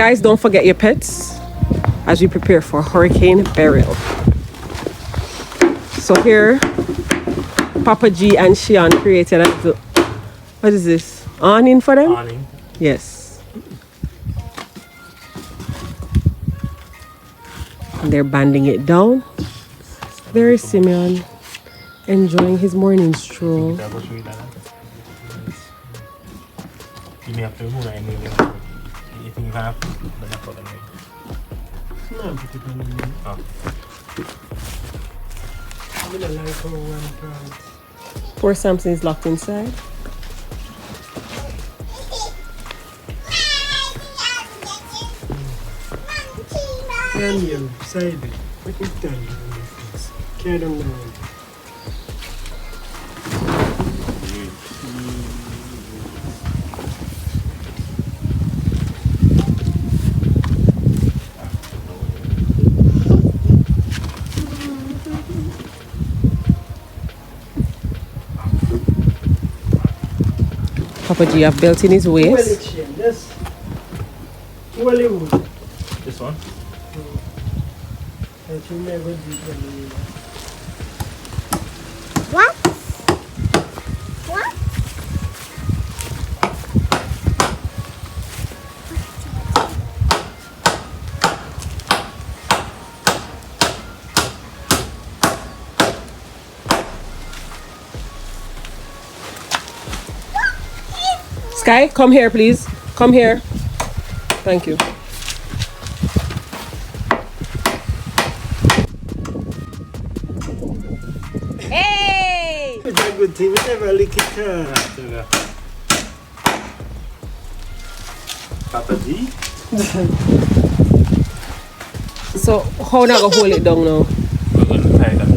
Guys, don't forget your pets as we prepare for Hurricane Beryl. So here, Papa G and Shian created a little, what is this? Awning for them? Awning. Yes. And they're banding it down. There is Simeon enjoying his morning stroll. You may have to remove that anyway. You think you have? Then I put them in. No, put it on the Oh. I mean, I like how one plant. Poor Samson is locked inside. Can you side it? Put it down on the face. Carry them down. Papa G have built in his Well, waist. it's here. Yes. Well, it would. This one? That you never did anyway. What? What? Sky, come here, please. Come here. Thank you. Hey! It's a good thing. We never lick it. Papa G? So, how not gonna hold it down now? We're going to tie them.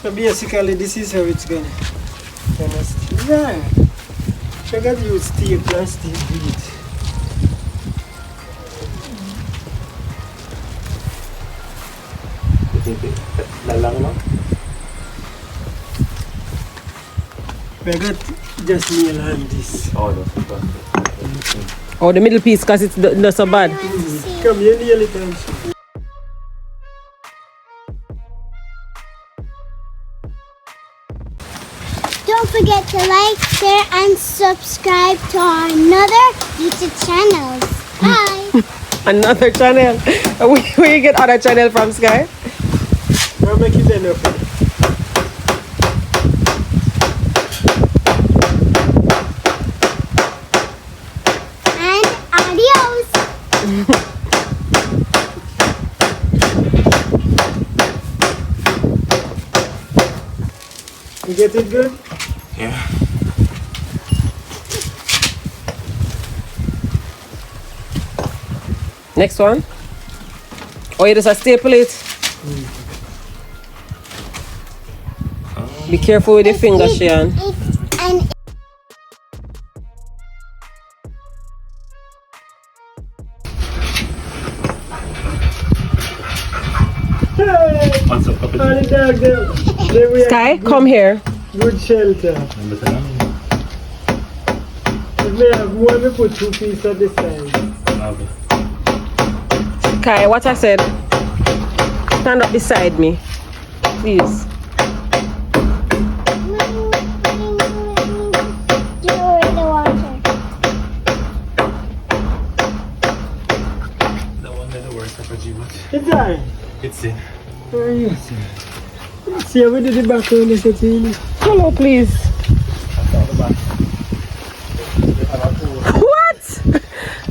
So basically, this is how it's gonna. Yeah. I got to use steel plastic bead. Lalang lang? I got just nail on this. Oh, no. Oh, the middle piece, because it's not so bad. Come here, nail it on. Don't forget to like, share, and subscribe to our another YouTube channels. Bye. Another channel. Where you get other channel from, Sky? I'll make it enough. And adios. You get it good? Yeah. Next one. Oh, you just staple it. Be careful with your finger, Shian. And Hey! What's up, Papa G? All the dog there we Sky, have come here. good shelter. Number 10. If we have more, we put 2 pieces at the side. Sky, what I said? Stand up beside me. Please. The one that the worst, Papa G, what? It's alright. It's in. Oh, yes. See how we did the back on the setting. Hello, please. What?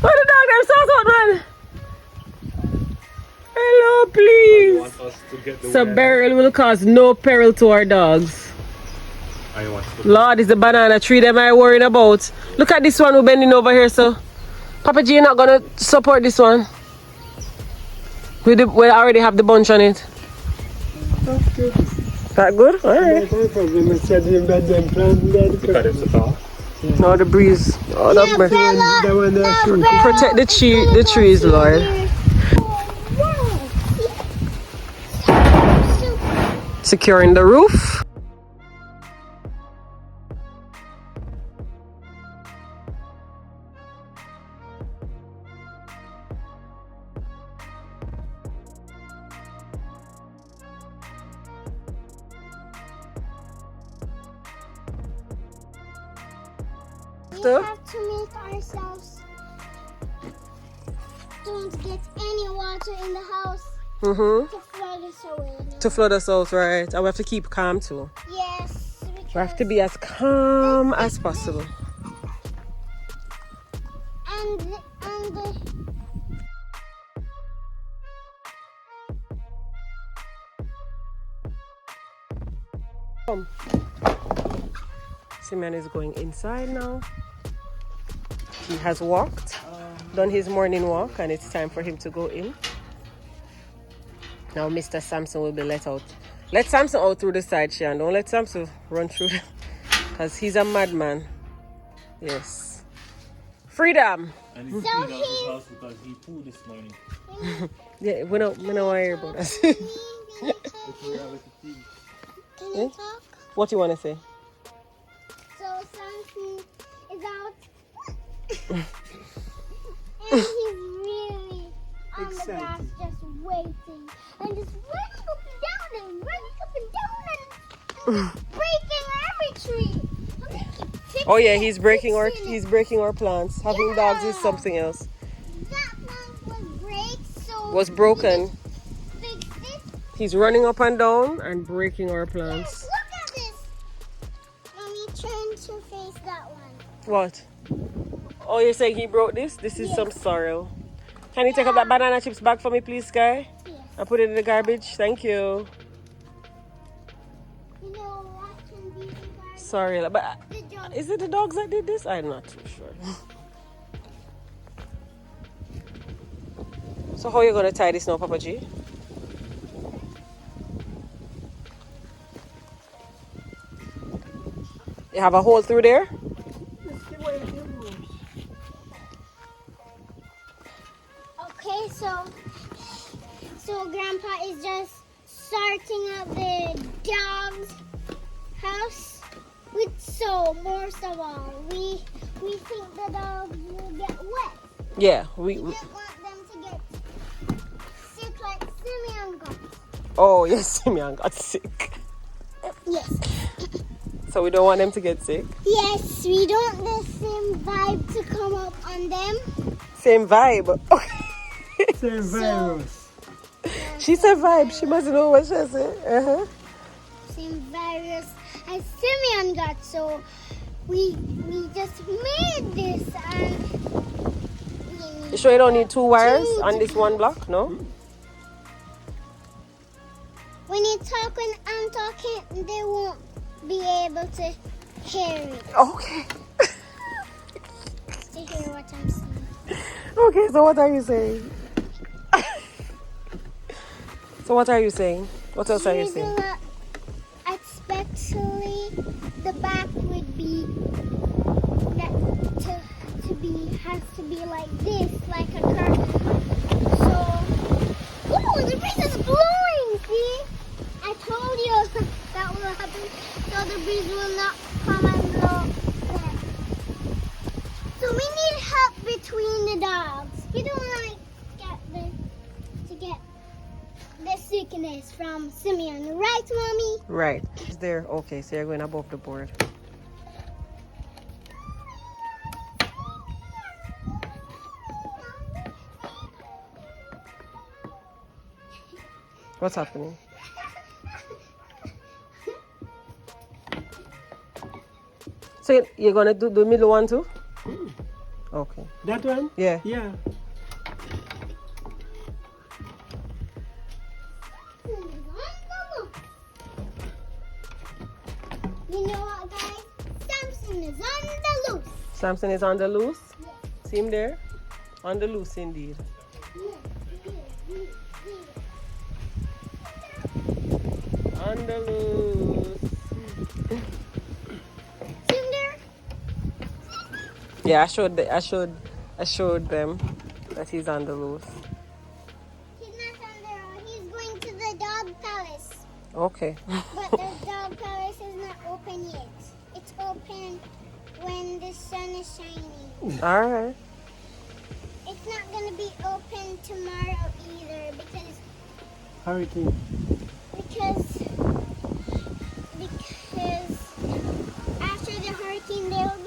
What the dog them sauce out, man? Hello, please. Want us to get the So Beryl will cause no peril to our dogs. I want to Lord, it's the banana tree that I'm worrying about. Look at this one who's bending over here, so. Papa G, you're not gonna support this one? We already have the bunch on it. That's good. That good? Alright. No problem. I said him that them plant that. cut it so tall. Now the breeze. Oh, that mercy. That one that shoot. Protect the trees, Lord. Securing the roof. We have to make ourselves don't get any water in the house to flood us away. No? To flood us out, right? And we have to keep calm too. Yes. We have to be as calm as possible. And Come. Simeon is going inside now. He has walked, done his morning walk, and it's time for him to go in. Now Mr. Samson will be let out. Let Samson out through the side, Sean. Don't let Samson run through because he's a madman. Yes. Freedom. And he cleaned out his house because he pooed this morning. Yeah, we don't worry about that. can you talk? What you want to say? So Samson is out. And he's really on the grass just waiting. And just running up and down and running up and down and breaking every tree. Oh yeah, he's breaking our plants. Having dogs is something else. That plant Was broken. fixed it. He's running up and down and breaking our plants. Look at this. Mommy, turn to face that one. What? Oh, you're saying he broke this? This is some sorrow. Can you take up that banana chips back for me, please, Sky? Yes. And put it in the garbage? Thank you. You know what can be the garbage? Sorry, but The dog. is it the dogs that did this? I'm not too sure. So how are you going to tie this now, Papa G? You have a hole through there? Okay, so Grandpa is just starting up the dog's house. So most of all, we think the dogs will get wet. Yeah, We don't want them to get sick like Simeon got. Oh, yes, Simeon got sick. Yes. So we don't want them to get sick? Yes, we don't want the same vibe to come up on them. Same vibe. Same virus. She said vibe. She must know what she said. Same virus as Simeon got. So we just made this and You sure you don't need 2 wires on this one block? No? when you talk when I'm talking, they won't be able to hear it. Okay. To hear what I'm saying. Okay, so what are you saying? So what are you saying? What else are you saying? Especially the back would be has to be like this, like a curtain. So, oh, the breeze is blowing. See, I told you that will happen. So the breeze will not come and blow there. So we need help between the dogs. We don't want to get the sickness from Simeon, right, Mommy? Right. It's there. Okay, so you're going above the board. What's happening? So you're gonna do the middle one too? Okay. That one? Yeah. Yeah. You know what, guys? Samson is on the loose. Samson is on the loose. See him there? On the loose indeed. On the loose. See him there? Yeah, I showed them that he's on the loose. He's not on the road. He's going to the dog palace. Okay. But the dog palace is not open yet. It's open when the sun is shining. All right. It's not going to be open tomorrow either because Hurricane. after the hurricane they'll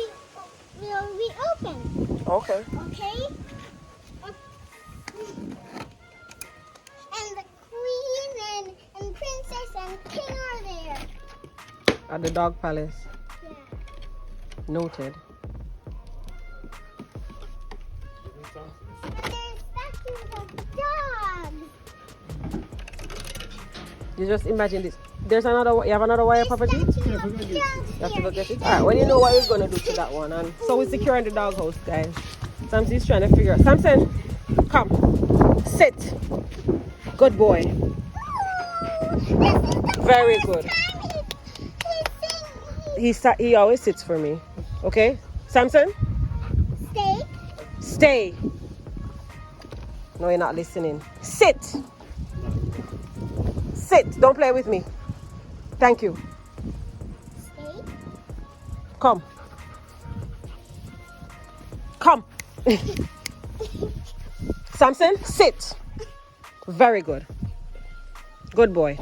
be open. Okay. Okay? And the queen and princess and king are there. At the dog palace. Yeah. Noted. And there's statues of dogs. You just imagine this. There's another. You have another wire, Papa G? Statues Yeah, of forget it. dogs You have to here. go get it. All right. Well, you know what we're gonna do to that one, and so we're securing the doghouse, guys. Samson's trying to figure out. Samson, come, sit. Good boy. Very good. He always sits for me. Okay, Samson, Stay. stay. No, you're not listening. Sit. Sit. Don't play with me. Thank you. Stay. Come. Come. Samson, sit. Very good. Good boy.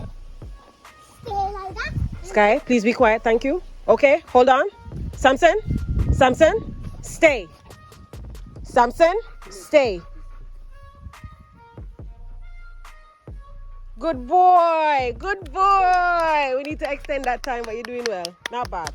Stay like that. Sky, please be quiet. Thank you. Okay, hold on. Samson, Samson, stay. Samson, stay. Good boy. Good boy. We need to extend that time, but you're doing well. Not bad.